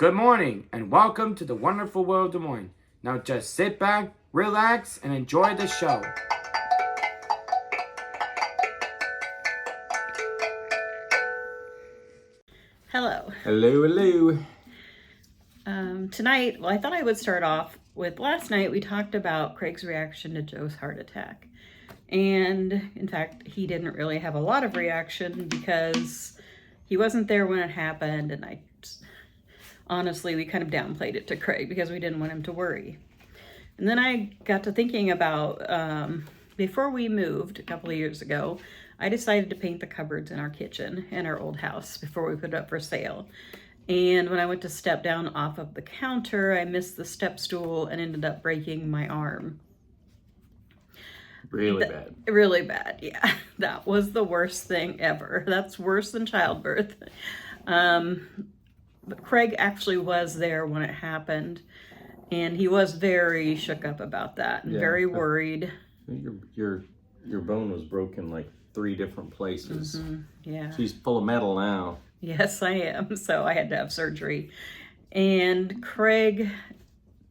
Good morning and welcome to the wonderful world of Des Moines. Now just sit back, relax, and enjoy the show. Hello. Hello. Tonight, I thought I would start off with last night we talked about Craig's reaction to Joe's heart attack. And in fact, he didn't really have a lot of reaction because he wasn't there when it happened. And honestly, we kind of downplayed it to Craig because we didn't want him to worry. And then I got to thinking about, before we moved a couple of years ago, I decided to paint the cupboards in our kitchen in our old house before we put it up for sale. And when I went to step down off of the counter, I missed the step stool and ended up breaking my arm. Really bad. Really bad, yeah. That was the worst thing ever. That's worse than childbirth. But Craig actually was there when it happened, and he was very shook up about that and very worried. Your bone was broken like 3 different places. Yeah. She's full of metal now. Yes, I am. So I had to have surgery. And Craig,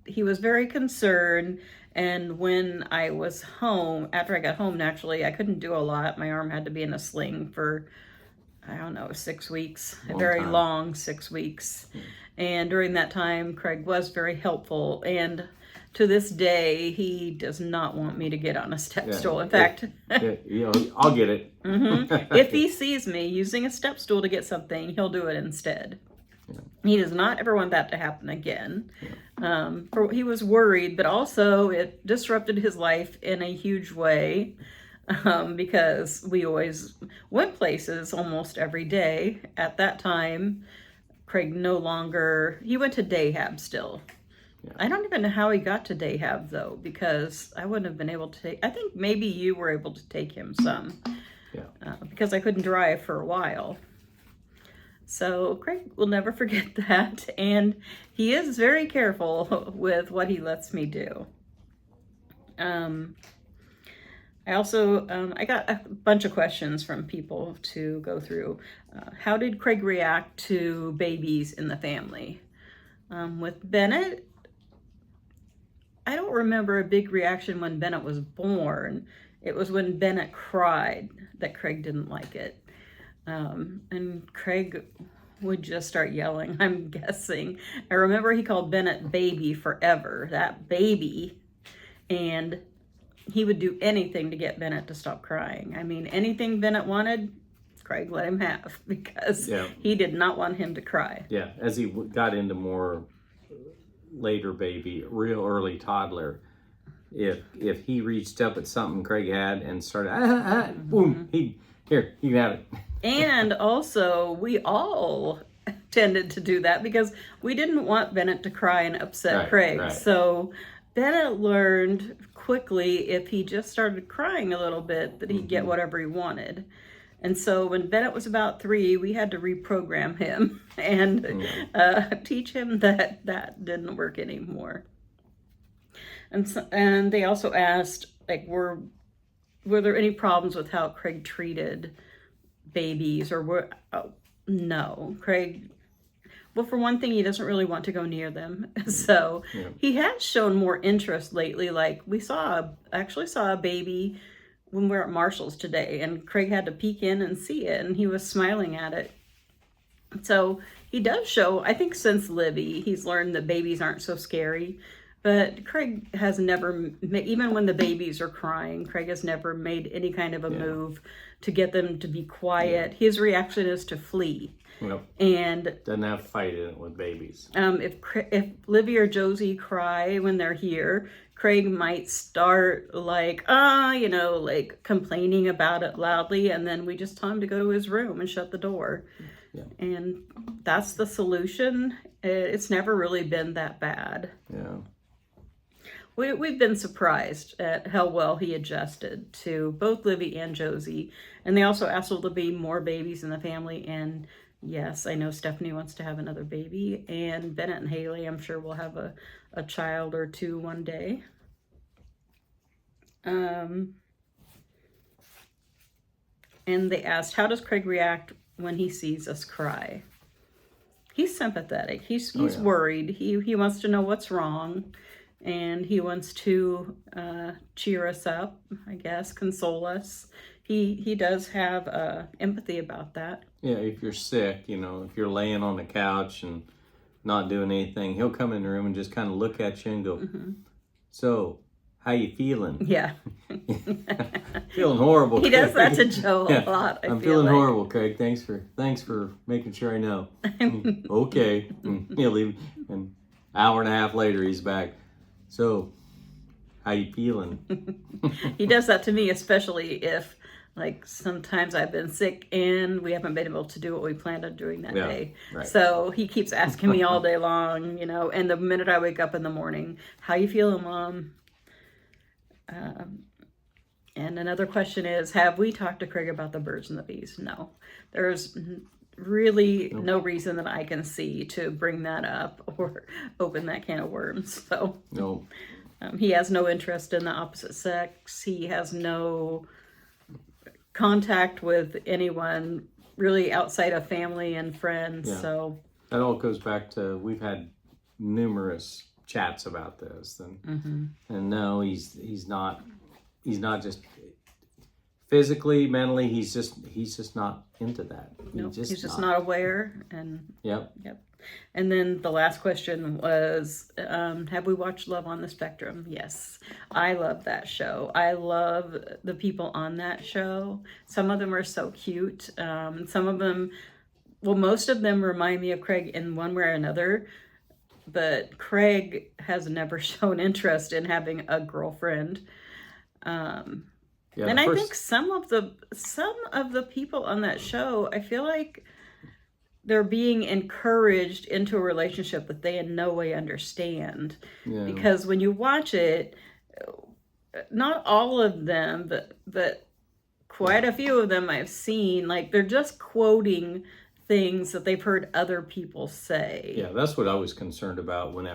he was very concerned. And when I was home, after I got home, naturally, I couldn't do a lot. My arm had to be in a sling for, I don't know, 6 weeks, a very long 6 weeks. And during that time, Craig was very helpful. And to this day, he does not want me to get on a step stool. In fact, I'll get it. If he sees me using a step stool to get something, he'll do it instead. He does not ever want that to happen again. He was worried, but also it disrupted his life in a huge way because we always went places almost every day. At that time, Craig he went to Dayhab still. I don't even know how he got to Dayhab, though, because I wouldn't have been able to I think maybe you were able to take him some. Because I couldn't drive for a while. So Craig will never forget that. And he is very careful with what he lets me do. I also, I got a bunch of questions from people to go through. How did Craig react to babies in the family? With Bennett, I don't remember a big reaction when Bennett was born. It was when Bennett cried that Craig didn't like it. And Craig would just start yelling, I'm guessing. I remember he called Bennett baby forever, that baby. And he would do anything to get Bennett to stop crying. I mean, anything Bennett wanted, Craig let him have because he did not want him to cry. Yeah, as he got into more later baby, real early toddler, if he reached up at something Craig had and started, boom, you can have it. And also, we all tended to do that because we didn't want Bennett to cry and upset Craig. Right. So Bennett learned quickly if he just started crying a little bit that he'd get whatever he wanted. And so when Bennett was about 3, we had to reprogram him and teach him that that didn't work anymore. And they also asked, like, were there any problems with how Craig treated babies? No. Craig, well, for one thing, he doesn't really want to go near them. So he has shown more interest lately. Like we actually saw a baby when we were at Marshall's today, and Craig had to peek in and see it, and he was smiling at it. So he does show, I think since Libby, he's learned that babies aren't so scary. But Craig has never, even when the babies are crying, Craig has never made any kind of a move to get them to be quiet. His reaction is to flee. And doesn't have to fight in it with babies. If Livy or Josie cry when they're here, Craig might start like complaining about it loudly, and then we just tell him to go to his room and shut the door. And that's the solution. It's never really been that bad. We've been surprised at how well he adjusted to both Livy and Josie. And they also asked will there be more babies in the family. And yes, I know Stephanie wants to have another baby. And Bennett and Haley, I'm sure, will have a child or 2 one day. And they asked, how does Craig react when he sees us cry? He's sympathetic. He's Oh, yeah. worried. He wants to know what's wrong, and he wants to cheer us up, I guess, console us. He does have empathy about that. Yeah, if you're sick, you know, if you're laying on the couch and not doing anything, he'll come in the room and just kind of look at you and go, "So, how you feeling?" Yeah. Feeling horrible. He does that to Joe Yeah. a lot. I'm feel feeling like. horrible, Craig. Thanks for making sure I know. Okay. He'll leave, and hour and a half later he's back. So, how you feeling? He does that to me, especially if, like, sometimes I've been sick and we haven't been able to do what we planned on doing that day. Right. So he keeps asking me all day long, you know, and the minute I wake up in the morning, how you feeling, Mom? And another question is, have we talked to Craig about the birds and the bees? No. There's really no reason that I can see to bring that up or open that can of worms. So No. he has no interest in the opposite sex. He has no contact with anyone really outside of family and friends. Yeah. So That all goes back to, we've had numerous chats about this, and no, he's not just physically, mentally, he's just not into that. nope, he's just not aware. And Yep. And then the last question was, have we watched Love on the Spectrum? Yes. I love that show. I love the people on that show. Some of them are so cute. Some of them, well, most of them remind me of Craig in one way or another. But Craig has never shown interest in having a girlfriend. And I think some of the people on that show, I feel like they're being encouraged into a relationship that they in no way understand. Yeah. Because when you watch it, not all of them, but quite a few of them I've seen, like, they're just quoting things that they've heard other people say. Yeah, that's what I was concerned about when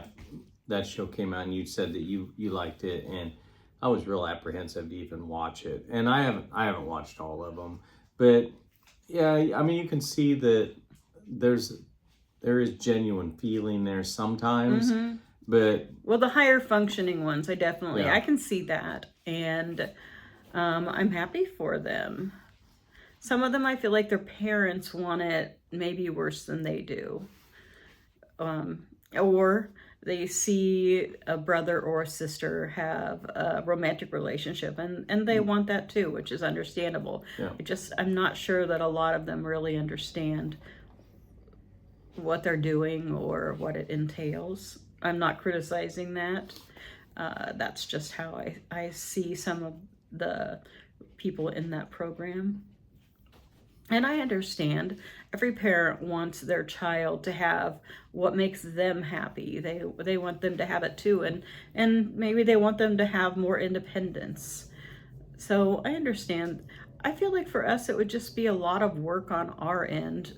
that show came out, and you said that you liked it, and I was real apprehensive to even watch it. And I haven't watched all of them, but yeah, I mean, you can see that there is genuine feeling there sometimes, but well, the higher functioning ones, I Yeah. can see that, and I'm happy for them. Some of them, I feel like their parents want it maybe worse than they do, or they see a brother or a sister have a romantic relationship, and they want that too, which is understandable. Yeah. I'm not sure that a lot of them really understand what they're doing or what it entails. I'm not criticizing that. That's just how I see some of the people in that program. And I understand every parent wants their child to have what makes them happy. They want them to have it too, and maybe they want them to have more independence. So I understand. I feel like for us it would just be a lot of work on our end.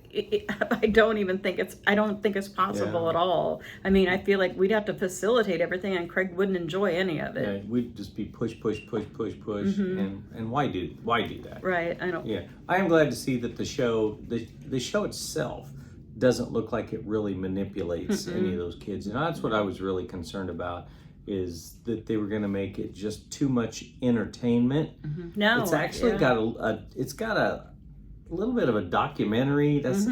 I don't think it's possible Yeah. at all. I mean, I feel like we'd have to facilitate everything, and Craig wouldn't enjoy any of it. yeah, we'd just be push, and why do that? Right? I don't. Yeah, I am glad to see that the show itself doesn't look like it really manipulates any of those kids, and that's what I was really concerned about, is that they were going to make it just too much entertainment. No, It's actually yeah. got a little bit of a documentary. That's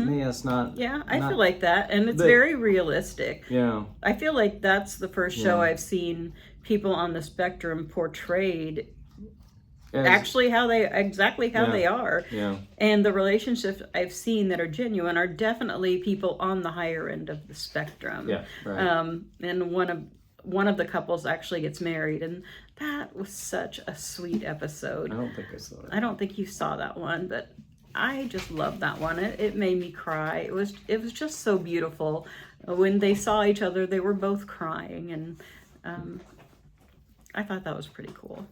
not. Yeah, I not- feel like that, and it's but- very realistic. Yeah, I feel like that's the first show Yeah. I've seen people on the spectrum portrayed As- actually how they Yeah. are. Yeah, And the relationships I've seen that are genuine are definitely people on the higher end of the spectrum. yeah, right. And one of the couples actually gets married, and that was such a sweet episode. I don't think I saw it. I don't think you saw that one, but I just loved that one. It made me cry. It was just so beautiful. When they saw each other, they were both crying, and I thought that was pretty cool.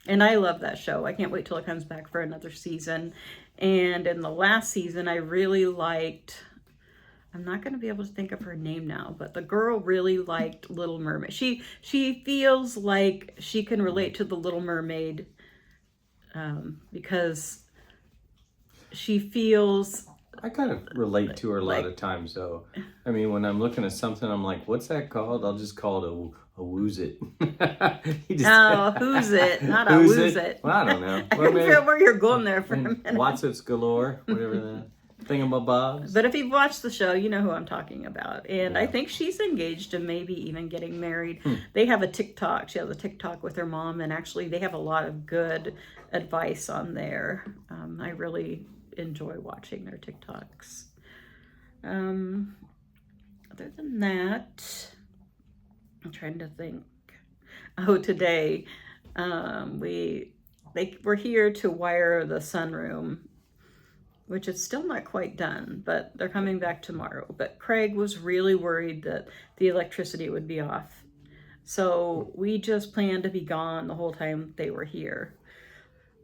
And I love that show. I can't wait till it comes back for another season. And in the last season, I really liked, I'm not going to be able to think of her name now, but the girl really liked Little Mermaid. She feels like she can relate to the Little Mermaid because she feels I kind of relate to her a lot of times, though. I mean, when I'm looking at something, I'm like, what's that called? I'll just call it a wooz it. No, who's it? Not a who's wooz it. Well, I don't know. I didn't feel where you're going there for a minute. Watsits galore, whatever that thingamabobs. But if you've watched the show, you know who I'm talking about. And Yeah. I think she's engaged and maybe even getting married. They have a TikTok. She has a TikTok with her mom, and actually they have a lot of good advice on there. I really enjoy watching their TikToks. Other than that, I'm trying to think. Oh, today we're here to wire the sunroom, which is still not quite done, but they're coming back tomorrow. But Craig was really worried that the electricity would be off. So we just planned to be gone the whole time they were here,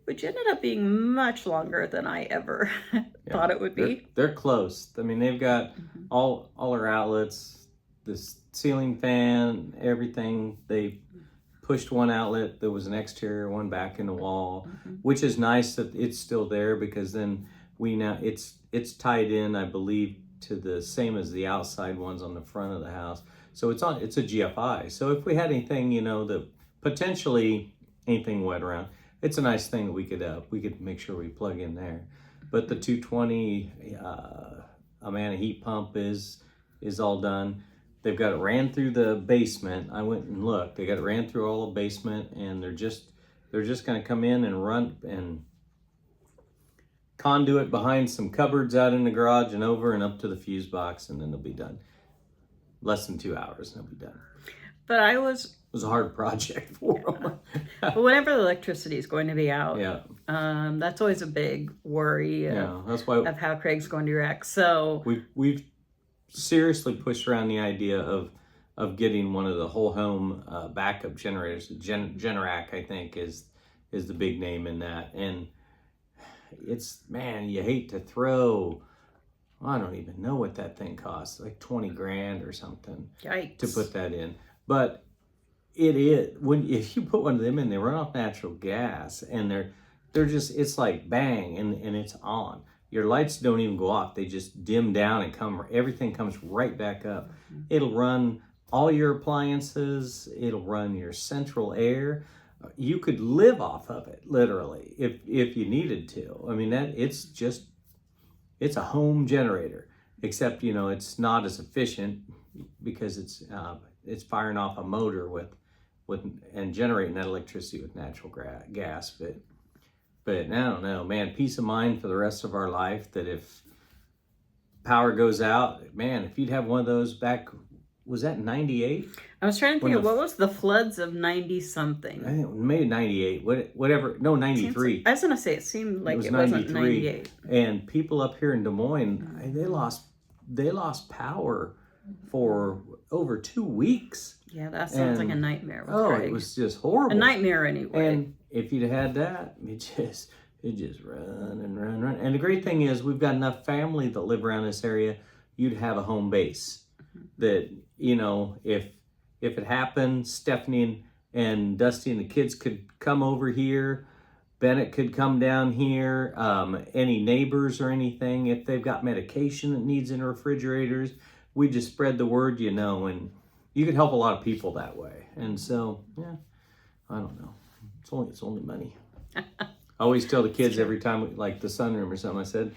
which ended up being much longer than I ever thought it would be. They're close. I mean, they've got all our outlets, this ceiling fan, everything. They pushed one outlet. There was an exterior one back in the wall, which is nice that it's still there, because then it's tied in, I believe, to the same as the outside ones on the front of the house. So it's a GFI. So if we had anything, that potentially anything wet around, it's a nice thing that we could make sure we plug in there. But the 220 Amana heat pump is all done. They've got it ran through the basement. I went and looked. They got it ran through all the basement, and they're just going to come in and run and conduit behind some cupboards out in the garage and over and up to the fuse box, and then they'll be done. Less than 2 hours and they'll be done. But It was a hard project for them. But whenever the electricity is going to be out, Yeah. that's always a big worry That's why of how Craig's going to react. So we've seriously pushed around the idea of getting one of the whole home backup generators. Generac, I think, is the big name in that. And it's, man, you hate to throw, I don't even know what that thing costs, like 20 grand or something. Yikes. To put that in. But if you put one of them in, they run off natural gas, and they're just, it's like bang, and it's on. Your lights don't even go off. They just dim down and everything comes right back up. It'll run all your appliances. It'll run your central air. You could live off of it, literally, if you needed to. I mean, it's a home generator, except, it's not as efficient because it's firing off a motor and generating that electricity with natural gas. But I don't know, man, peace of mind for the rest of our life, that if power goes out, man, if you'd have one of those back, was that 98? I was trying to think of what was the floods of 90 something. I think maybe 98, whatever. No, 93. I was going to say, it seemed like it wasn't 98. And people up here in Des Moines, they lost power for over 2 weeks. Yeah, that sounds like a nightmare with Craig. It was just horrible. A nightmare anyway. And if you'd had that, it just run and run. And the great thing is, we've got enough family that live around this area, you'd have a home base. That, if it happened, Stephanie and Dusty and the kids could come over here. Bennett could come down here. Any neighbors or anything, if they've got medication that needs in refrigerators, we just spread the word, and you could help a lot of people that way. And so, I don't know. It's only money. I always tell the kids every time, like the sunroom or something, I said,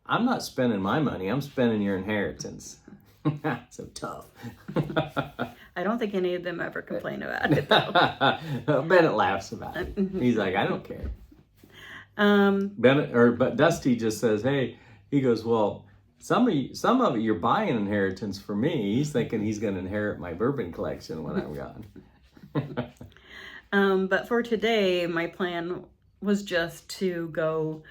I'm not spending my money. I'm spending your inheritance. So tough. I don't think any of them ever complain about it, though. Bennett laughs about it. He's like, I don't care. But Dusty just says, hey, he goes, well, some of it you're buying inheritance for me. He's thinking he's going to inherit my bourbon collection when I'm gone. But for today, my plan was just to go.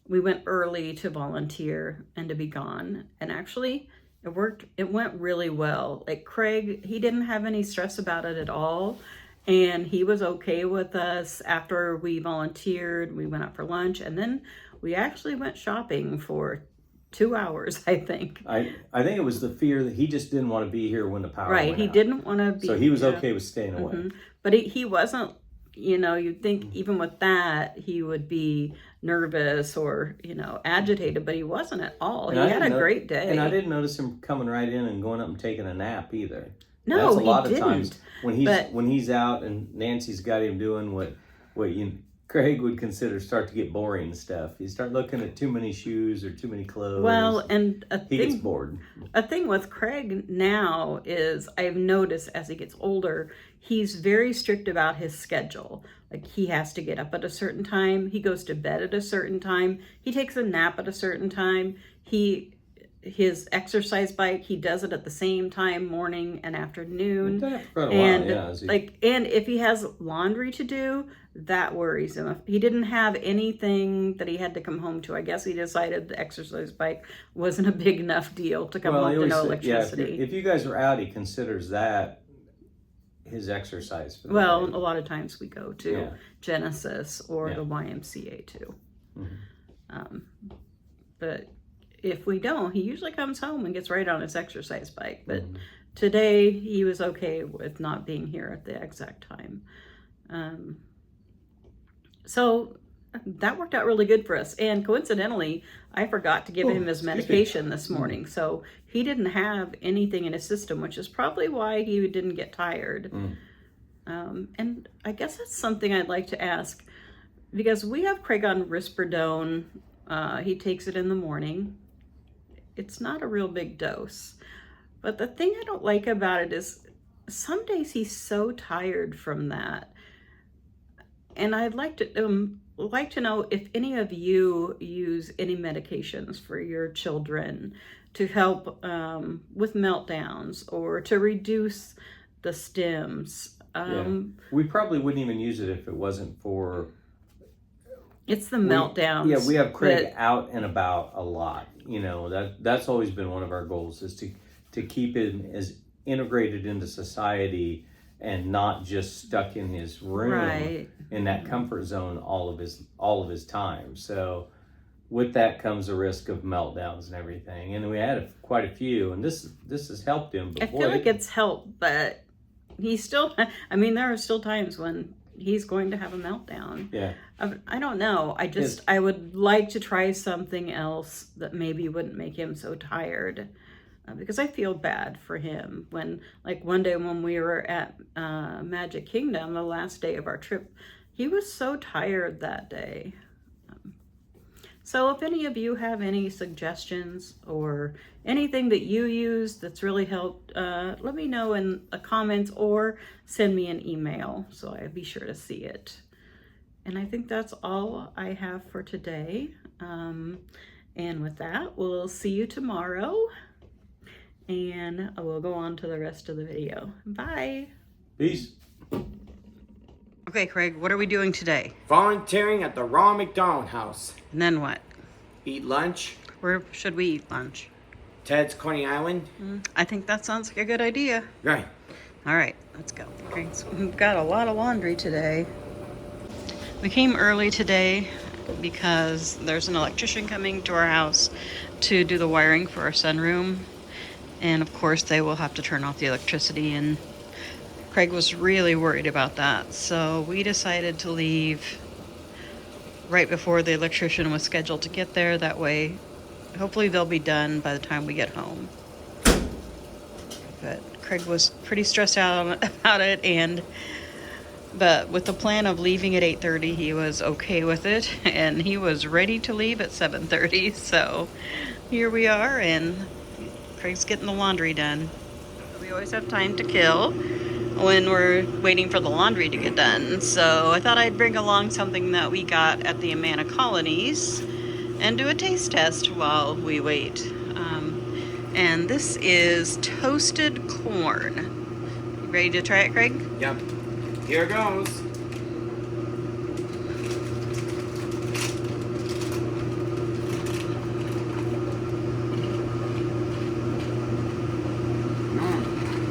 We went early to volunteer and to be gone. And actually, it worked. It went really well. Like Craig, he didn't have any stress about it at all. And he was okay with us. After we volunteered, we went out for lunch. And then we actually went shopping for 2 hours, I think. I think it was the fear that he just didn't want to be here when the power went out. He didn't want to be. So he was okay with staying away. But he wasn't you know, you'd think even with that, he would be nervous or, you know, agitated, but he wasn't at all. And he had a great day. And I didn't notice him coming right in and going up and taking a nap either. No, that's a lot he of times didn't. when he's out and Nancy's got him doing what Craig would consider start to get boring stuff. You start looking at too many shoes or too many clothes. Well, and he gets bored. A thing with Craig now is I've noticed as he gets older, he's very strict about his schedule. Like he has to get up at a certain time. He goes to bed at a certain time. He takes a nap at a certain time. His exercise bike, he does it at the same time, morning and afternoon. And if he has laundry to do, that worries him. If he didn't have anything that he had to come home to, I guess he decided the exercise bike wasn't a big enough deal to come home to no electricity. Yeah, if you guys are out, he considers that his exercise for the well, day. A lot of times we go to Genesis or the YMCA too. Mm-hmm. But if we don't, he usually comes home and gets right on his exercise bike. But today he was okay with not being here at the exact time. So that worked out really good for us. And coincidentally, I forgot to give him his medication this morning. So he didn't have anything in his system, which is probably why he didn't get tired. And I guess that's something I'd like to ask, because we have Craig on Risperidone. He takes it in the morning. It's not a real big dose. But the thing I don't like about it is some days he's so tired from that. And I'd like to know if any of you use any medications for your children to help with meltdowns or to reduce the stims. We probably wouldn't even use it if it wasn't for... It's the meltdowns. Yeah, we have Craig out and about a lot. You know, that's always been one of our goals, is to keep him as integrated into society and not just stuck in his room in that comfort zone all of his time. So with that comes a risk of meltdowns and everything. And we had quite a few, and this has helped him. But I feel like it's helped, but he's still, I mean, there are still times when he's going to have a meltdown. Yeah. I don't know. I would like to try something else that maybe wouldn't make him so tired. Because I feel bad for him when, like one day when we were at Magic Kingdom, the last day of our trip, he was so tired that day. So if any of you have any suggestions or anything that you use that's really helped, let me know in the comments or send me an email so I'll be sure to see it. And I think that's all I have for today. And with that, we'll see you tomorrow. And we'll go on to the rest of the video. Bye. Peace. Okay, Craig, what are we doing today? Volunteering at the Ronald McDonald House. And then what? Eat lunch. Where should we eat lunch? Ted's Coney Island. I think that sounds like a good idea. Right. All right, let's go. We've got a lot of laundry today. We came early today because there's an electrician coming to our house to do the wiring for our sunroom. And of course they will have to turn off the electricity, and Craig was really worried about that. So we decided to leave right before the electrician was scheduled to get there. That way, hopefully they'll be done by the time we get home. But Craig was pretty stressed out about it, but with the plan of leaving at 8:30, he was okay with it, and he was ready to leave at 7:30. So here we are, and Craig's getting the laundry done. We always have time to kill when we're waiting for the laundry to get done. So I thought I'd bring along something that we got at the Amana Colonies and do a taste test while we wait. And this is toasted corn. You ready to try it, Craig? Yep. Here goes.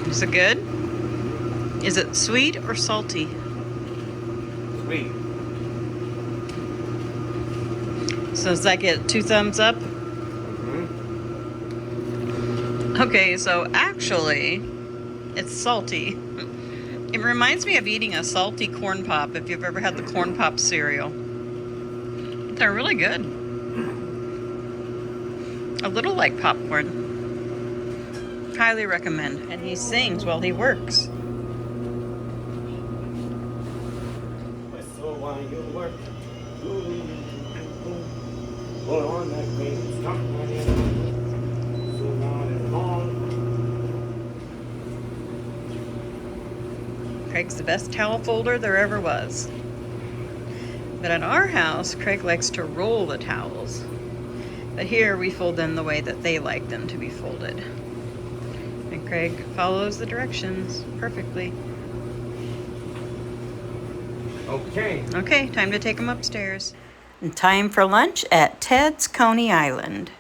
Is it good? Is it sweet or salty? Sweet. So does that get 2 thumbs up? Okay, so actually, it's salty. It reminds me of eating a salty corn pop, if you've ever had the corn pop cereal. They're really good. A little like popcorn. Highly recommend. And he sings while he works. So while you work, pull on that green stuff right in. So on and on. Craig's the best towel folder there ever was. But at our house, Craig likes to roll the towels. But here we fold them the way that they like them to be folded. And Craig follows the directions perfectly. Okay. Okay, time to take them upstairs. And time for lunch at Ted's Coney Island.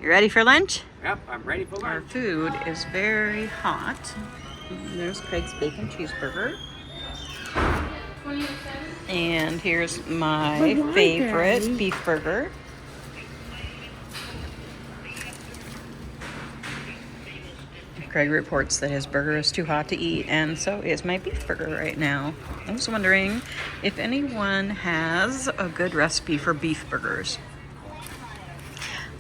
You ready for lunch? Yep, I'm ready for Our lunch. food is very hot. There's Craig's bacon cheeseburger. And here's my favorite beef burger. Craig reports that his burger is too hot to eat, and so is my beef burger right now. I was wondering if anyone has a good recipe for beef burgers.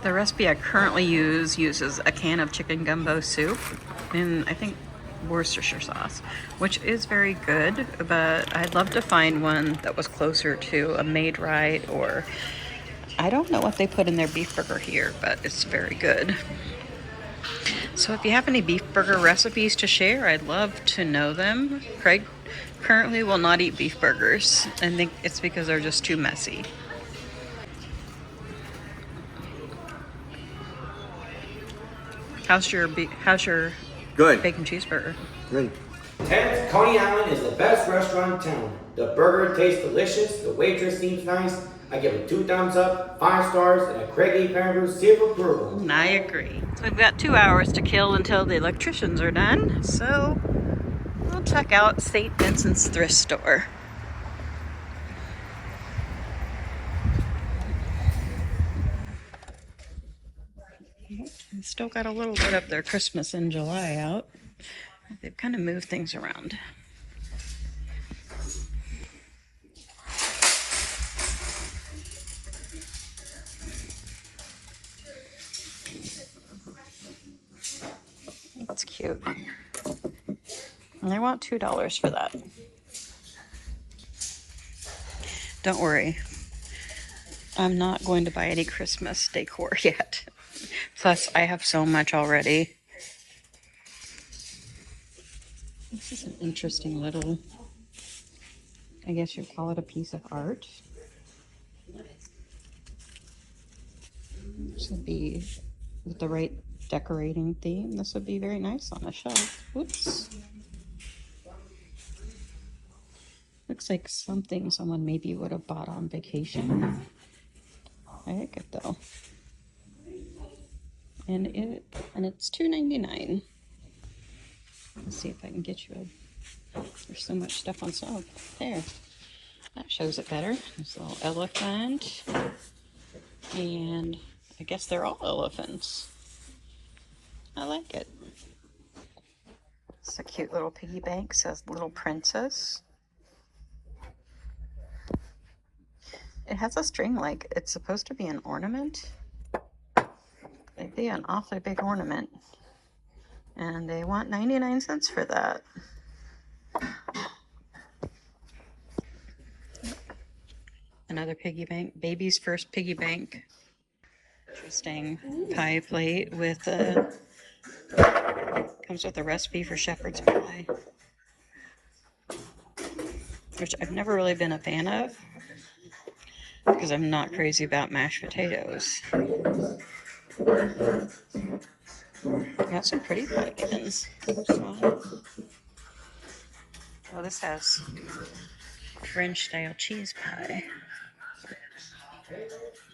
The recipe I currently use uses a can of chicken gumbo soup and I think Worcestershire sauce, which is very good, but I'd love to find one that was closer to a Made Right, or I don't know what they put in their beef burger here, but it's very good. So if you have any beef burger recipes to share, I'd love to know them. Craig currently will not eat beef burgers. I think it's because they're just too messy. How's your Good. bacon cheeseburger? Good. Ted's Coney Island is the best restaurant in town. The burger tastes delicious. The waitress seems nice. I give it 2 thumbs up, 5 stars, and a Craig A. Paradise seal of approval. I agree. So we've got 2 hours to kill until the electricians are done. So we'll check out St. Vincent's thrift store. Still got a little bit of their Christmas in July out. They've kind of moved things around. That's cute. And I want $2 for that. Don't worry. I'm not going to buy any Christmas decor yet. Plus, I have so much already. This is an interesting little, I guess you'd call it a piece of art. This would be, with the right decorating theme, this would be very nice on a shelf. Oops. Looks like something someone maybe would have bought on vacation. I like it though. And it's $2.99. Let's see if I can get you there's so much stuff on sale. There. That shows it better. There's a little elephant. And I guess they're all elephants. I like it. It's a cute little piggy bank. Says Little Princess. It has a string like it's supposed to be an ornament. It'd be an awfully big ornament. And they want 99 cents for that. Another piggy bank. Baby's first piggy bank. Interesting pie plate with comes with a recipe for shepherd's pie, which I've never really been a fan of because I'm not crazy about mashed potatoes. Got some pretty pumpkins. Oh, this has French style cheese pie.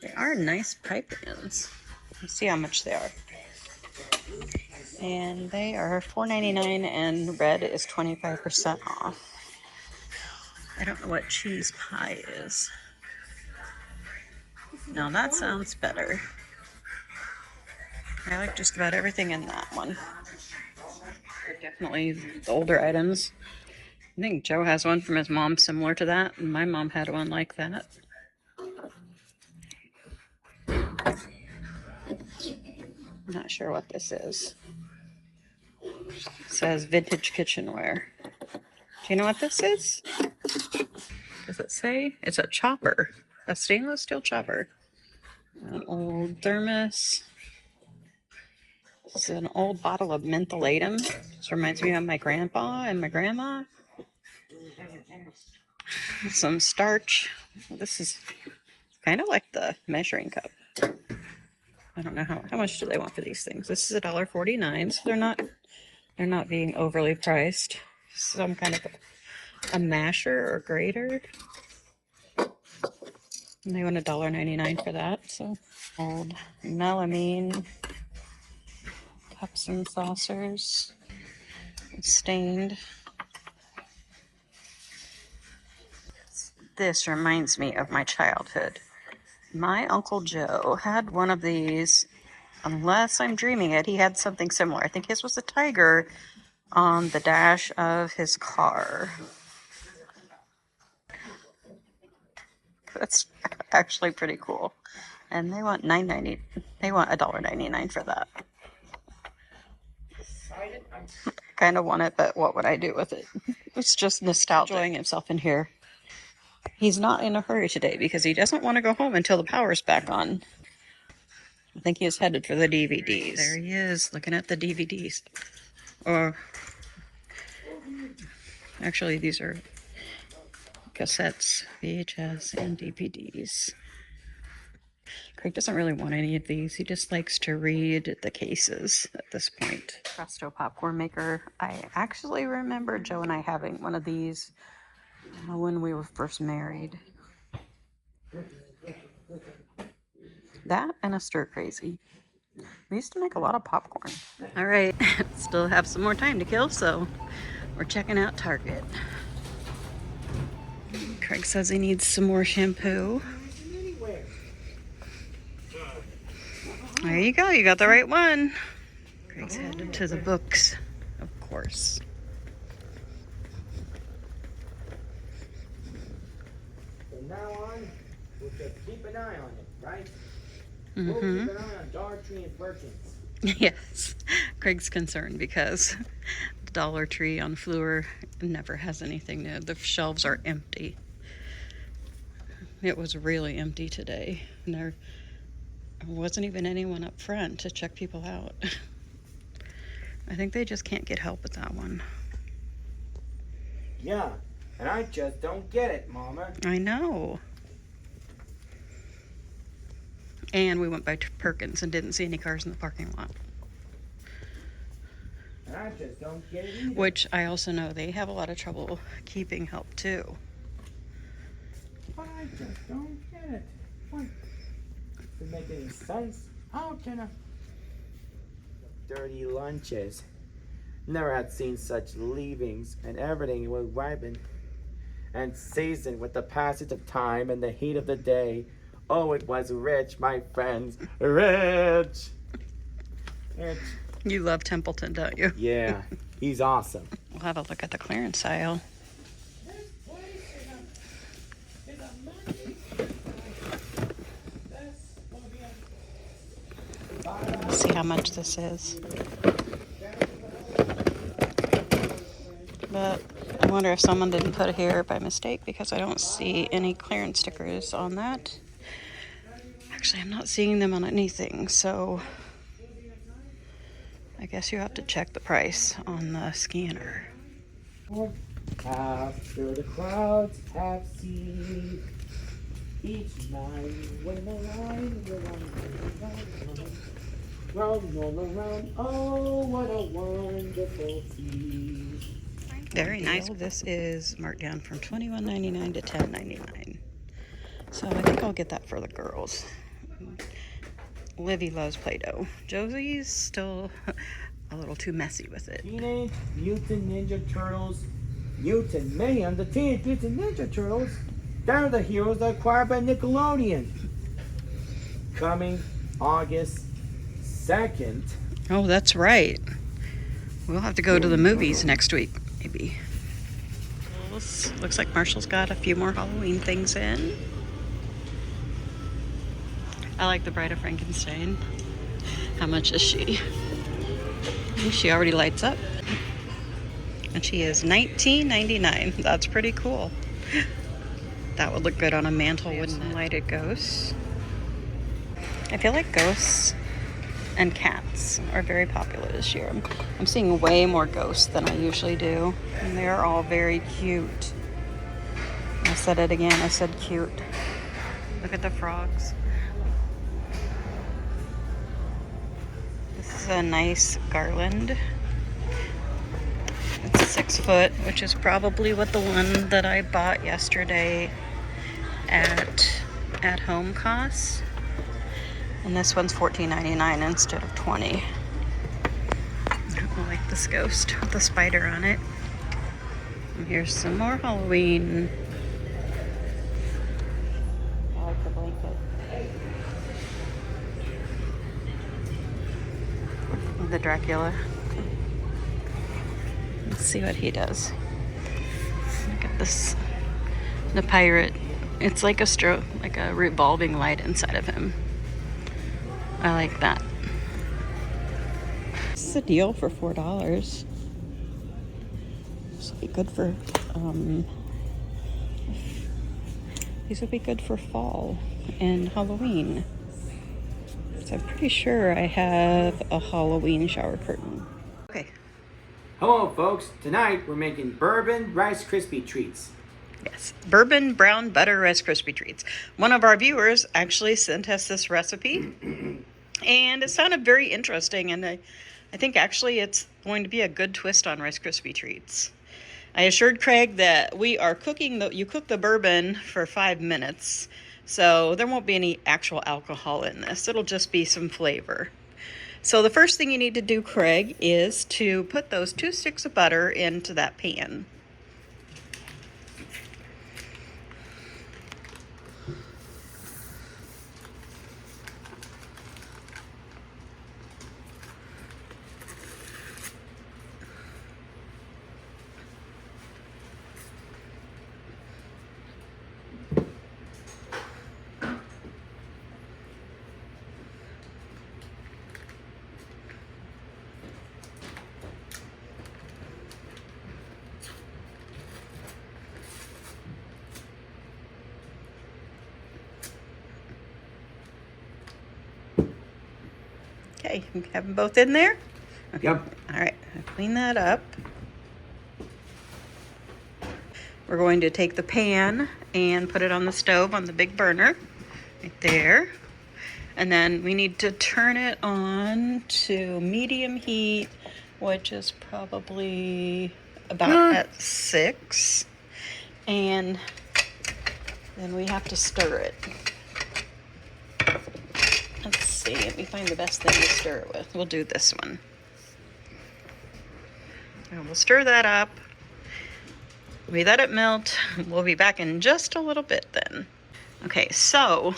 They are nice pie pans. Let's see how much they are. And they are $4.99 and red is 25% off. I don't know what cheese pie is. Now that sounds better. I like just about everything in that one. Definitely the older items. I think Joe has one from his mom similar to that, and my mom had one like that. I'm not sure what this is. It says vintage kitchenware. Do you know what this is? Does it say? It's a chopper. A stainless steel chopper. An old thermos. This is an old bottle of mentholatum. This reminds me of my grandpa and my grandma. Some starch. This is kind of like the measuring cup. I don't know how much do they want for these things. This is $1.49, so they're not being overly priced. Some kind of a masher or grater. And they want $1.99 for that. So old melamine cups and saucers. It's stained. This reminds me of my childhood. My Uncle Joe had one of these. Unless I'm dreaming it, he had something similar. I think his was a tiger on the dash of his car. That's actually pretty cool. And they want $1.99 for that. Kind of want it, but what would I do with it? It's just nostalgia. Enjoying himself in here. He's not in a hurry today because he doesn't want to go home until the power's back on. I think he is headed for the DVDs. There he is, looking at the DVDs. Or actually, these are cassettes, VHS, and DVDs. Craig doesn't really want any of these. He just likes to read the cases at this point. Presto popcorn maker. I actually remember Joe and I having one of these when we were first married. That and a stir crazy. We used to make a lot of popcorn. All right, still have some more time to kill, so we're checking out Target. Craig says he needs some more shampoo. There you go, you got the right one. Craig's headed to the books, of course. From now on, we'll just keep an eye on it, right? We'll keep an eye on Dollar Tree and Perkins. Yes, Craig's concerned because the Dollar Tree on Fleur never has anything new. The shelves are empty. It was really empty today, and there wasn't even anyone up front to check people out. I think they just can't get help with that one. Yeah, and I just don't get it, Mama. I know. And we went by Perkins and didn't see any cars in the parking lot. And I just don't get it either. Which I also know they have a lot of trouble keeping help too. But I just don't get it. What? Does it make any sense? How can I? Dirty lunches. Never had seen such leavings, and everything was ripened and seasoned with the passage of time and the heat of the day. Oh, it was rich, my friends. Rich. Rich. You love Templeton, don't you? Yeah, he's awesome. We'll have a look at the clearance aisle. Let's see how much this is. But I wonder if someone didn't put it here by mistake because I don't see any clearance stickers on that. Actually, I'm not seeing them on anything, so I guess you have to check the price on the scanner. After the clouds have ceased, each night when the line will roll around, oh, what a wonderful feast. Very nice. This is marked down from $21.99 to $10.99. So I think I'll get that for the girls. Livy loves Play-Doh. Josie's still a little too messy with it. Teenage Mutant Ninja Turtles, Mutant Mayhem, the Teenage Mutant Ninja Turtles, they're the heroes acquired by Nickelodeon. Coming August 2nd. Oh, that's right. We'll have to go to the movies next week, maybe. Looks like Marshall's got a few more Halloween things in. I like the Bride of Frankenstein. How much is she? She already lights up. And she is $19.99. That's pretty cool. That would look good on a mantle, wouldn't it? Lighted ghosts. I feel like ghosts and cats are very popular this year. I'm seeing way more ghosts than I usually do. And they're all very cute. I said it again, I said cute. Look at the frogs. This is a nice garland. It's 6 foot, which is probably what the one that I bought yesterday at home costs. And this one's $14.99 instead of $20. I like this ghost with the spider on it. And here's some more Halloween. I like the blanket. The Dracula. Let's see what he does. Look at this. The pirate. It's like a revolving light inside of him. I like that. This is a deal for $4. This will be good for these will be good for fall and Halloween. So I'm pretty sure I have a Halloween shower curtain. Okay. Hello folks, tonight we're making bourbon Rice Krispie treats. Yes, bourbon brown butter Rice Krispie treats. One of our viewers actually sent us this recipe, and it sounded very interesting, and I think actually it's going to be a good twist on Rice Krispie treats. I assured Craig that we are cooking, you cook the bourbon for 5 minutes, so there won't be any actual alcohol in this. It'll just be some flavor. So the first thing you need to do, Craig, is to put those 2 sticks of butter into that pan. Okay, you have them both in there? Okay. Yep. All right, clean that up. We're going to take the pan and put it on the stove on the big burner, right there. And then we need to turn it on to medium heat, which is probably about at 6. And then we have to stir it. Let's see, let me find the best thing to stir it with. We'll do this one. And we'll stir that up. We let it melt. We'll be back in just a little bit then. Okay, so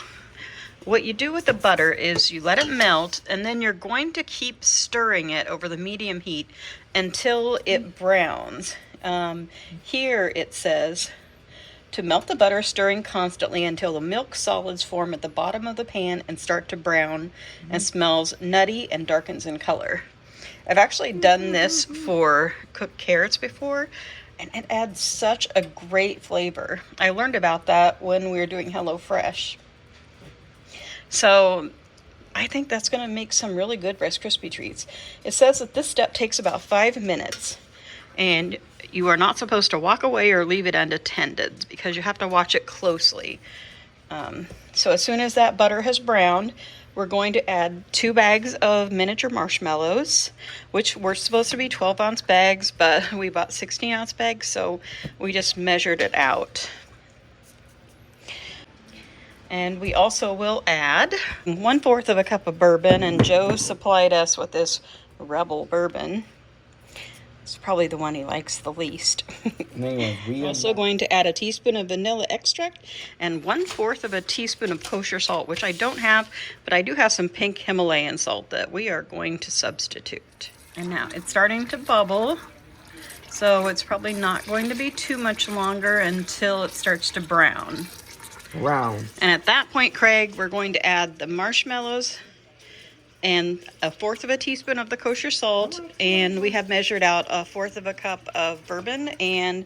what you do with the butter is you let it melt, and then you're going to keep stirring it over the medium heat until it browns. Here it says to melt the butter, stirring constantly until the milk solids form at the bottom of the pan and start to brown and smells nutty and darkens in color. I've actually done this for cooked carrots before, and it adds such a great flavor. I learned about that when we were doing HelloFresh. So I think that's going to make some really good Rice Krispie treats. It says that this step takes about 5 minutes, and you are not supposed to walk away or leave it unattended because you have to watch it closely. So as soon as that butter has browned, we're going to add 2 bags of miniature marshmallows, which were supposed to be 12-ounce bags, but we bought 16-ounce bags, so we just measured it out. And we also will add 1/4 of a cup of bourbon, and Joe supplied us with this Rebel bourbon. It's probably the one he likes the least. Also going to add a teaspoon of vanilla extract and 1/4 of a teaspoon of kosher salt, which I don't have, but I do have some pink Himalayan salt that we are going to substitute. And now it's starting to bubble. So it's probably not going to be too much longer until it starts to brown. Round. And at that point, Craig, we're going to add the marshmallows and 1/4 of a teaspoon of the kosher salt. And we have measured out 1/4 of a cup of bourbon and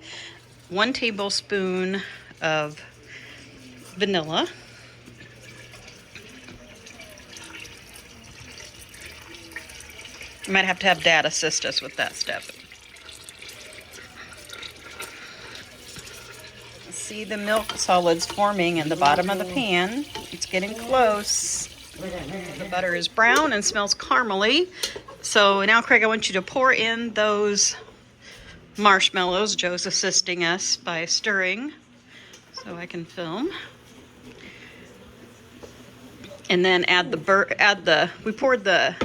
1 tablespoon of vanilla. You might have to have Dad assist us with that step. See the milk solids forming in the bottom of the pan. It's getting close. The butter is brown and smells caramely. So now, Craig, I want you to pour in those marshmallows. Joe's assisting us by stirring so I can film. And then we poured the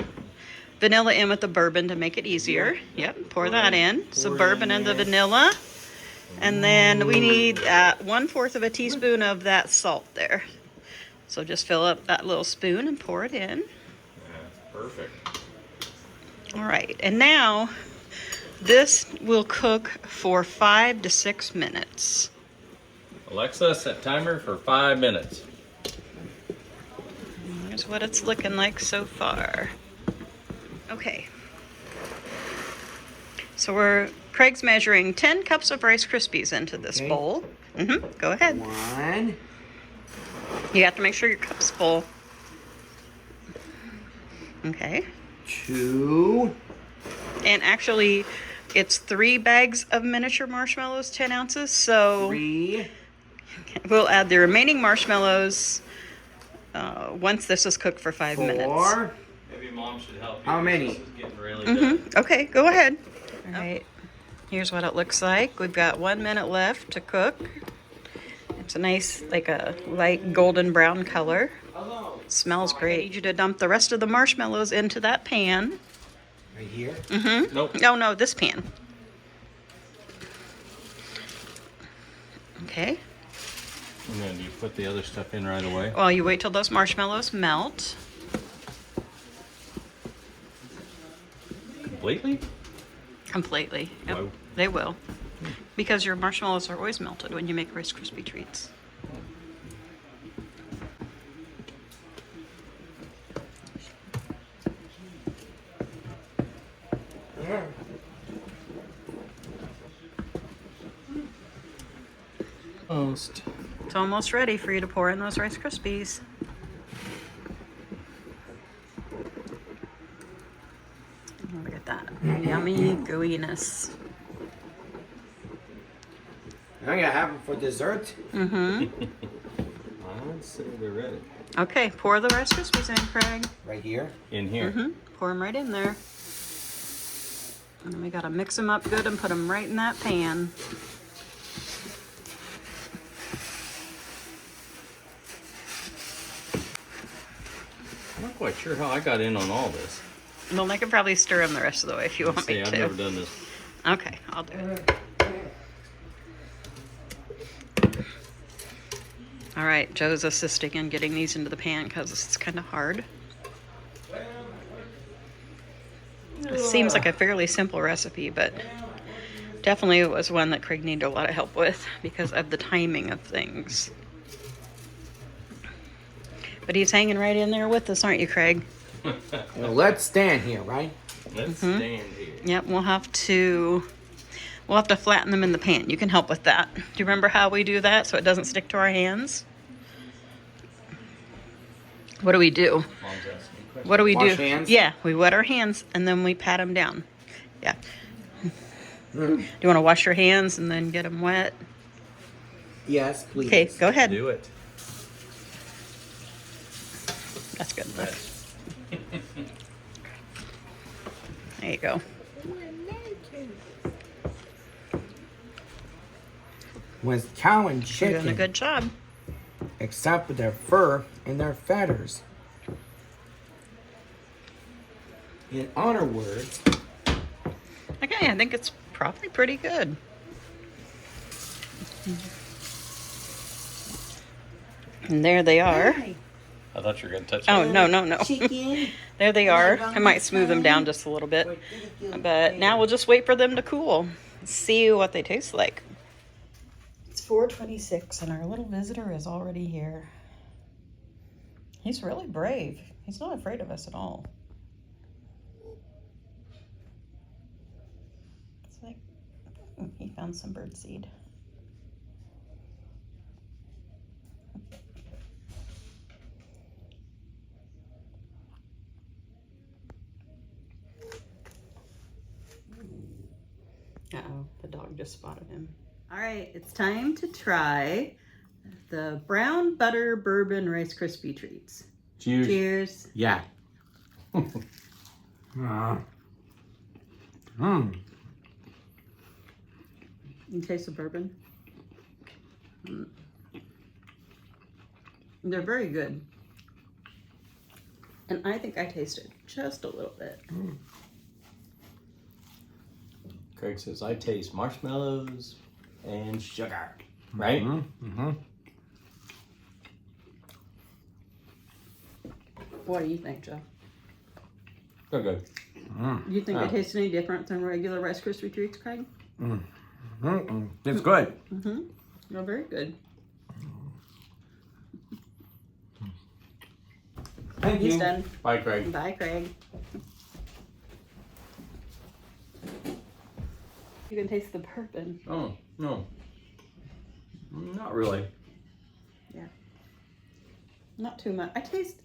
vanilla in with the bourbon to make it easier. Yep, pour that in. So bourbon and the vanilla. And then we need 1/4 of a teaspoon of that salt there. So just fill up that little spoon and pour it in. That's perfect. All right, and now this will cook for 5 to 6 minutes. Alexa, set timer for 5 minutes. Here's what it's looking like so far. Okay. So Craig's measuring 10 cups of Rice Krispies into this bowl. Go ahead. 1. You have to make sure your cup's full. Okay. 2. And actually, it's 3 bags of miniature marshmallows, 10 ounces. So 3. we'll add the remaining marshmallows once this is cooked for 5 minutes. 4. Maybe Mom should help you. How many? This is getting really done. Okay, go ahead. All right. Here's what it looks like. We've got 1 minute left to cook. It's a nice, like a light golden brown color. It smells great. I need you to dump the rest of the marshmallows into that pan. Right here? Nope. No, this pan. Okay. And then you put the other stuff in right away. Well, you wait till those marshmallows melt. Completely? Completely. Yep, Whoa. they will. Because your marshmallows are always melted when you make Rice Krispie treats. Almost. It's almost ready for you to pour in those Rice Krispies. Look at that. Yummy gooiness. I'm gonna have them for dessert. I'd say they're ready. Okay, pour the Rice Krispies in, Craig. Right here. In here. Pour them right in there. And then we gotta mix them up good and put them right in that pan. I'm not quite sure how I got in on all this. Well, I could probably stir them the rest of the way if you want me I've to. never done this. Okay, I'll do it. All right, Joe's assisting in getting these into the pan because it's kind of hard. It seems like a fairly simple recipe, but definitely it was one that Craig needed a lot of help with because of the timing of things. But he's hanging right in there with us, aren't you, Craig? Well, let's stand here, right? Let's stand here. Yep, we'll have to flatten them in the pan. You can help with that. Do you remember how we do that so it doesn't stick to our hands? What do we do? Mom's asking questions. What do we Wash do? hands? Yeah, we wet our hands and then we pat them down. Yeah. Do you want to wash your hands and then get them wet? Yes, please. Okay, go ahead. Do it. That's good. There you go. With cow and You're doing a chicken, good job. except with their fur and their feathers. In other words, Okay, I think it's probably pretty good. And there they are. I thought you were going to touch Oh, it. no. Chicken. There they are. I might smooth them down just a little bit. But now we'll just wait for them to cool. See what they taste like. It's 4:26 and our little visitor is already here. He's really brave. He's not afraid of us at all. It's like he found some birdseed. Uh-oh, the dog just spotted him. All right, it's time to try the brown butter bourbon Rice Krispie treats. Cheers. Cheers. Yeah. You taste the bourbon? They're very good. And I think I tasted just a little bit. Craig says, I taste marshmallows and sugar. Right? What do you think, Joe? They're good. Do you think they taste any different than regular Rice Krispie treats, Craig? It's good. They're very good. Thank He's you. done. Bye, Craig. Bye, Craig. You can taste the bourbon. Oh, no. Not really. Yeah. Not too much.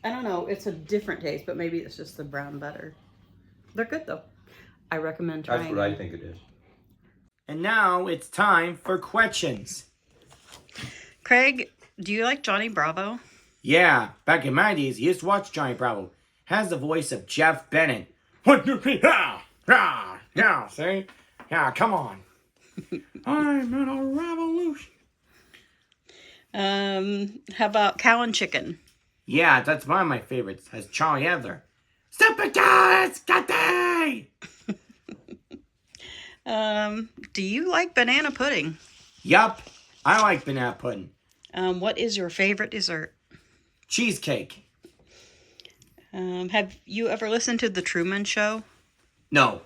I don't know, it's a different taste, but maybe it's just the brown butter. They're good though. I recommend trying. That's what I think it is. And now it's time for questions. Craig, do you like Johnny Bravo? Yeah, back in my days, I used to watch Johnny Bravo. Has the voice of Jeff Bennett. 1, 2, 3, yeah, see? Yeah, come on. I'm in a revolution. How about Cow and Chicken? Yeah, that's one of my favorites. Has Charlie Adler. Super Scotty! Do you like banana pudding? Yup, I like banana pudding. What is your favorite dessert? Cheesecake. Have you ever listened to The Truman Show? No.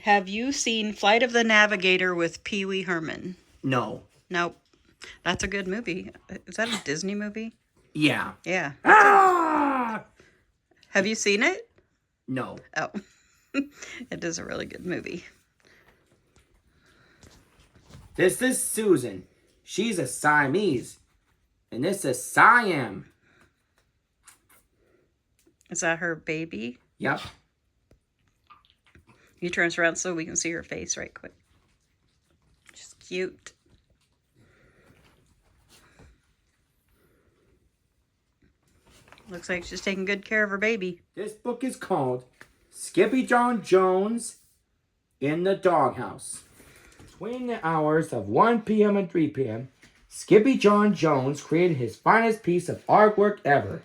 Have you seen Flight of the Navigator with Pee Wee Herman? No. Nope. That's a good movie. Is that a Disney movie? Yeah. Yeah. Ah! Have you seen it? No. Oh. It is a really good movie. This is Susan. She's a Siamese. And this is Siam. Is that her baby? Yep. You turn us around so we can see her face right quick. She's cute. Looks like she's taking good care of her baby. This book is called Skippy John Jones in the Doghouse. Between the hours of 1 p.m. and 3 p.m., Skippy John Jones created his finest piece of artwork ever.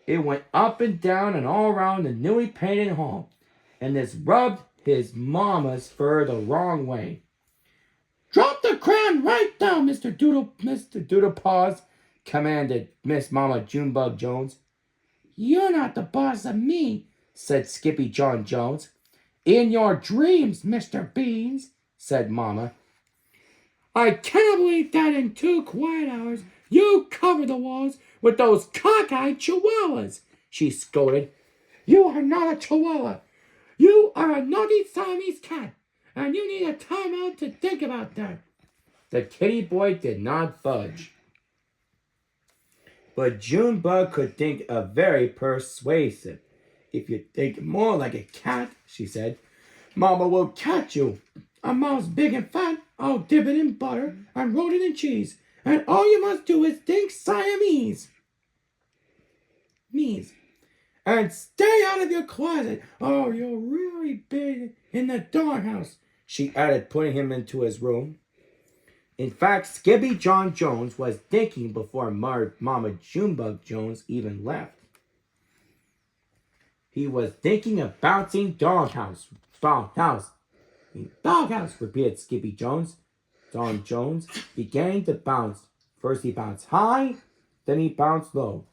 It went up and down and all around the newly painted hall, and this rubbed his mama's fur the wrong way. Drop the crayon right down, Mr. Doodlepaws, commanded Miss Mama Junebug Jones. You're not the boss of me, said Skippy John Jones. In your dreams, Mr. Beans, said Mama. I cannot believe that in 2 quiet hours you covered the walls with those cockeyed chihuahuas, she scolded. You are not a chihuahua. You are a naughty Siamese cat, and you need a timeout to think about that. The kitty boy did not budge. But Junebug could think of very persuasive. If you think more like a cat, she said, Mama will catch you. A mouse big and fat, I'll dip it in butter and roll it in cheese. And all you must do is think Siamese. And stay out of your closet. Oh, you're really big in the doghouse, she added, putting him into his room. In fact, Skippy John Jones was thinking before Mama Junebug Jones even left. He was thinking of bouncing doghouse. Doghouse, repeated Skippy Jones. John Jones began to bounce. First he bounced high, Then he bounced low,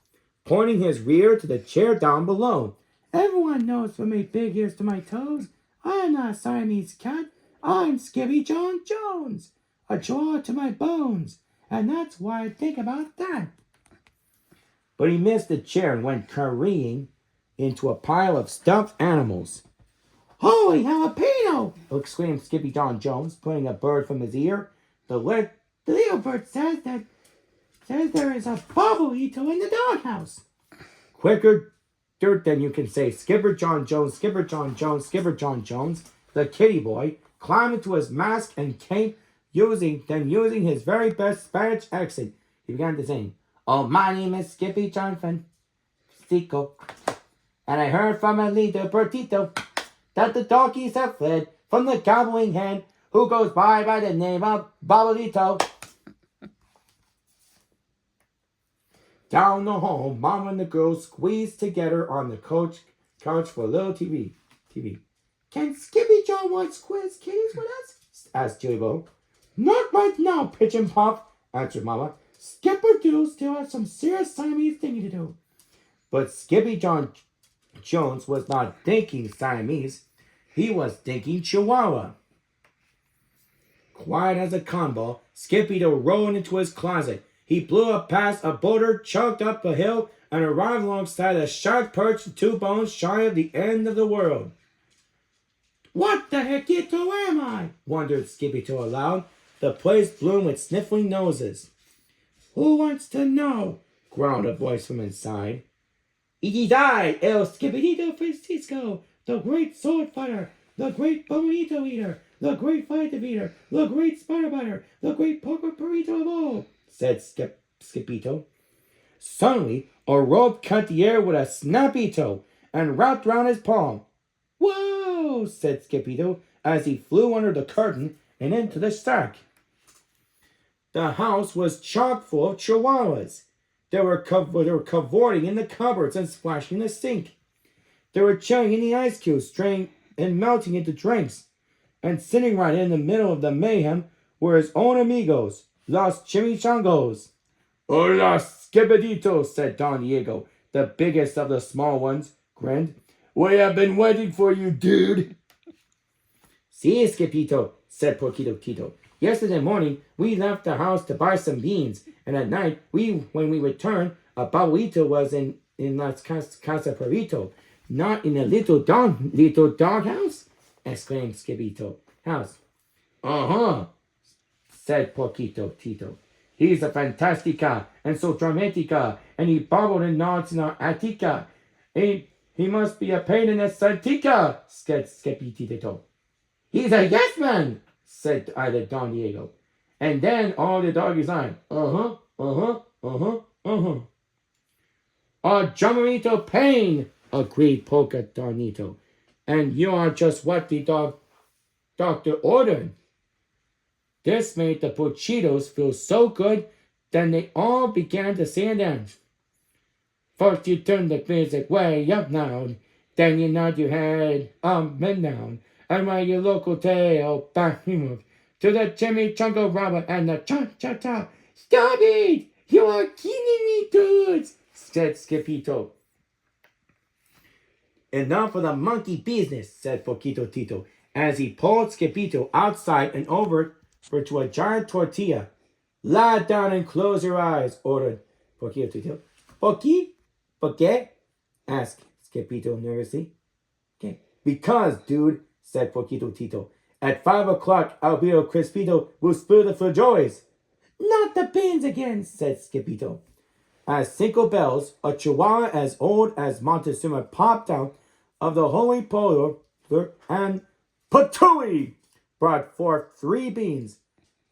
pointing his rear to the chair down below. Everyone knows from my big ears to my toes, I'm not a Siamese cat. I'm Skippy John Jones, a jaw to my bones, and that's why I think about that. But he missed the chair and went careening into a pile of stuffed animals. Holy jalapeno! Exclaimed Skippy John Jones, pulling a bird from his ear. The little bird says there is a Bobolito in the doghouse. Quicker dirt than you can say, Skipper John Jones, Skipper John Jones, Skipper John Jones, the kitty boy, climbed into his mask and cape, using his very best Spanish accent. He began to sing, "Oh, my name is Skippy John Francisco, and I heard from a little birdito that the doggies have fled from the gobbling hen who goes by the name of Bobolito." Down the hall, Mom and the girls squeezed together on the couch for a little TV. Can Skippy John watch Quiz Kitties with us? Asked Jilly Bo. Not right now, Pigeon Pop, answered Mama. Skipper Doodle still has some serious Siamese thinking to do. But Skippy John Jones was not thinking Siamese. He was thinking Chihuahua. Quiet as a combo, Skippy rolled into his closet. He blew up past a boulder, chugged up a hill, and arrived alongside a shark perched 2 bones shy of the end of the world. What the heckito am I? Wondered Skippy-Toe aloud. The place bloomed with sniffling noses. Who wants to know? Growled a voice from inside. It is I, El Skipidito Francisco, the great sword fighter, the great bonito eater, the great fighter eater, the great spider biter, the great poker burrito of all, said Skipito. Suddenly, a rope cut the air with a snappy toe and wrapped round his palm. Whoa, said Skipito as he flew under the curtain and into the stack. The house was chock full of chihuahuas. They were cavorting in the cupboards and splashing in the sink. They were chilling in the ice cubes, straying and melting into drinks. And sitting right in the middle of the mayhem were his own amigos, Los Chimichangos. Hola, Skipidito, said Don Diego, the biggest of the small ones, grinned. We have been waiting for you, dude. Si, Skipito, said Porquito Tito. Yesterday morning, we left the house to buy some beans, and at night, when we returned, a Babuito was in Las Casa Perrito, not in a little dog house? Exclaimed Skipito. House. Uh-huh, said Porquito Tito. He's a fantastica, and so dramatica, and he bobbled and nods in our attica. He must be a pain in the santica, said Skipito. He's a yes man, said either Don Diego. And then all the doggies lied. Uh-huh. A Jamarito pain, agreed Polka Donito. And you are just what the doctor ordered. This made the Pochitos feel so good, then they all began to sing and dance. First you turn the music way up now, then you nod your head up and down, and while your local tail back you move to the chimichanga robber and the cha-cha-cha. Stop it! You are kidding me, dudes, said Skipito. Enough of the monkey business, said Poquito Tito, as he pulled Skipito outside and over to a giant tortilla. Lie down and close your eyes, ordered Poquito Tito. ¿Por qué? Asked Skipito nervously. Okay. Because, dude, said Poquito Tito. At 5 o'clock, Albino Crispito will spill the for joys. Not the beans again, said Skipito. As Cinco Bells, a chihuahua as old as Montezuma, popped out of the holy polar and Patooey brought forth 3 beans.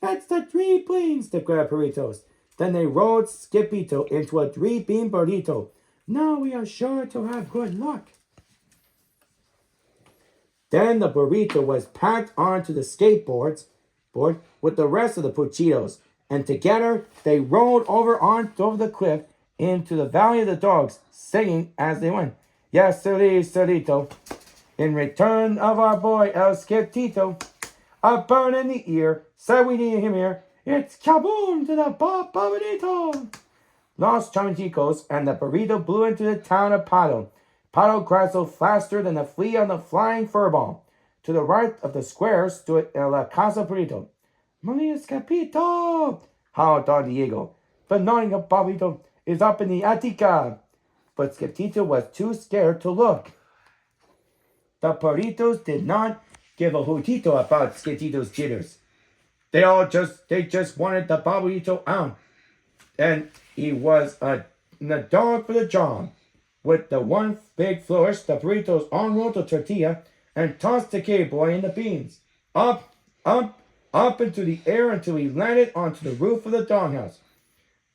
That's the 3 beans, declared Peritos. Then they rolled Skipito into a 3-bean burrito. Now we are sure to have good luck. Then the burrito was packed onto the skateboard with the rest of the Puchitos, and together they rolled over the cliff into the Valley of the Dogs, singing as they went. Yes, Solito. In return of our boy El Skipito, a burn in the ear, said we need him here. It's kaboom to the Bob Babadito. Los Chamaticos, and the burrito blew into the town of Pato. Pato crashed faster than a flea on the flying furball. To the right of the square stood La Casa Burrito. Maria Scapito! howled Don Diego. The Nottingham Burrito is up in the Attica. But Scapito was too scared to look. The burritos did not give a hootito about Scapito's jitters. They just wanted the burrito out. And he was a dog for the job. With the one big flourish, the burritos unrolled the tortilla and tossed the cave boy in the beans. Up, up, up into the air until he landed onto the roof of the doghouse.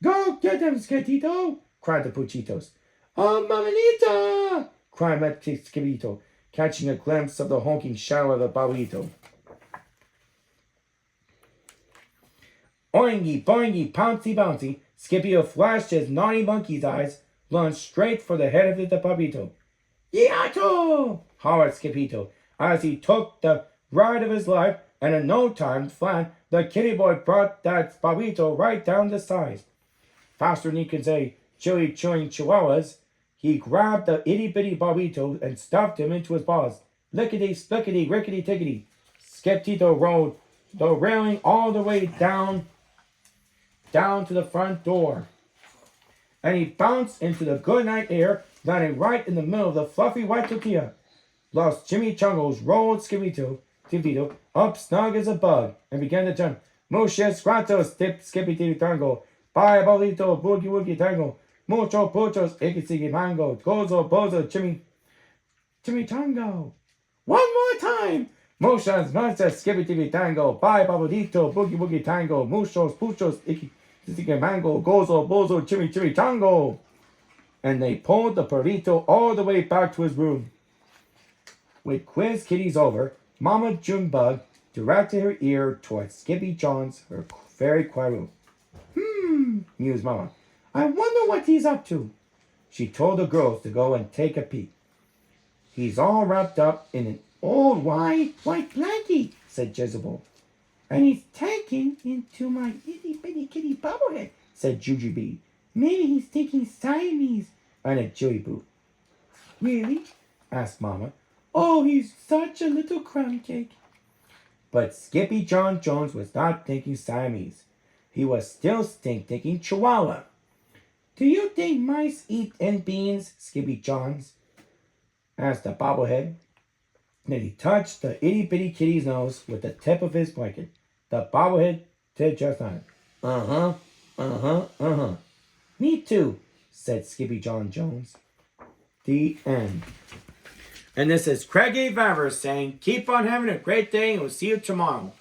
Go get them, Scatito! cried the Puchitos. Oh, Mamanita! cried Scapito, catching a glimpse of the honking shadow of the burrito. Oingy, boingy, pouncy, bouncy, Scipio flashed his naughty monkey's eyes, lunged straight for the head of the burrito. Yato! hollered Scipito, as he took the ride of his life, and in no time flat, the kitty boy brought that burrito right down the sides. Faster than he could say, chili chewing chihuahuas, he grabbed the itty-bitty burrito and stuffed him into his paws. Lickety, splickety, rickety, tickety. Scipito rolled the railing all the way down to the front door. And he bounced into the good night air, landing right in the middle of the fluffy white tortilla. Los Chimichango's rolled Scipito up snug as a bug and began to jump. Muchos gratos, tip Skippy tango. Bye, bolito, boogie woogie tango. Mucho pochos, ikisigi mango. Gozo, bozo, chimitango. One more time. Muchas gracias, Skippy tango. Bye, bolito, boogie woogie tango. Muchos puchos, ikisigi mango. Gozo, bozo, chimitango. And they pulled the burrito all the way back to his room. With quiz kitties over, Mama Junebug directed her ear towards Skippy John's, her very quiet room. Mused Mama. I wonder what he's up to. She told the girls to go and take a peek. He's all wrapped up in an old white blanket, said Jezebel. And he's taking into my itty-bitty kitty bobblehead, said Jujubee. Maybe he's taking Siamese, added Joey Boo. Really? asked Mama. Oh, he's such a little crumb cake. But Skippy John Jones was not thinking Siamese. He was still thinking Chihuahua. Do you think mice eat and beans, Skippy Johns? asked the bobblehead. Then he touched the itty-bitty kitty's nose with the tip of his blanket. The bobblehead did just that. Me too, said Skippy John Jones. The end. And this is Craig A. Vavers saying, keep on having a great day and we'll see you tomorrow.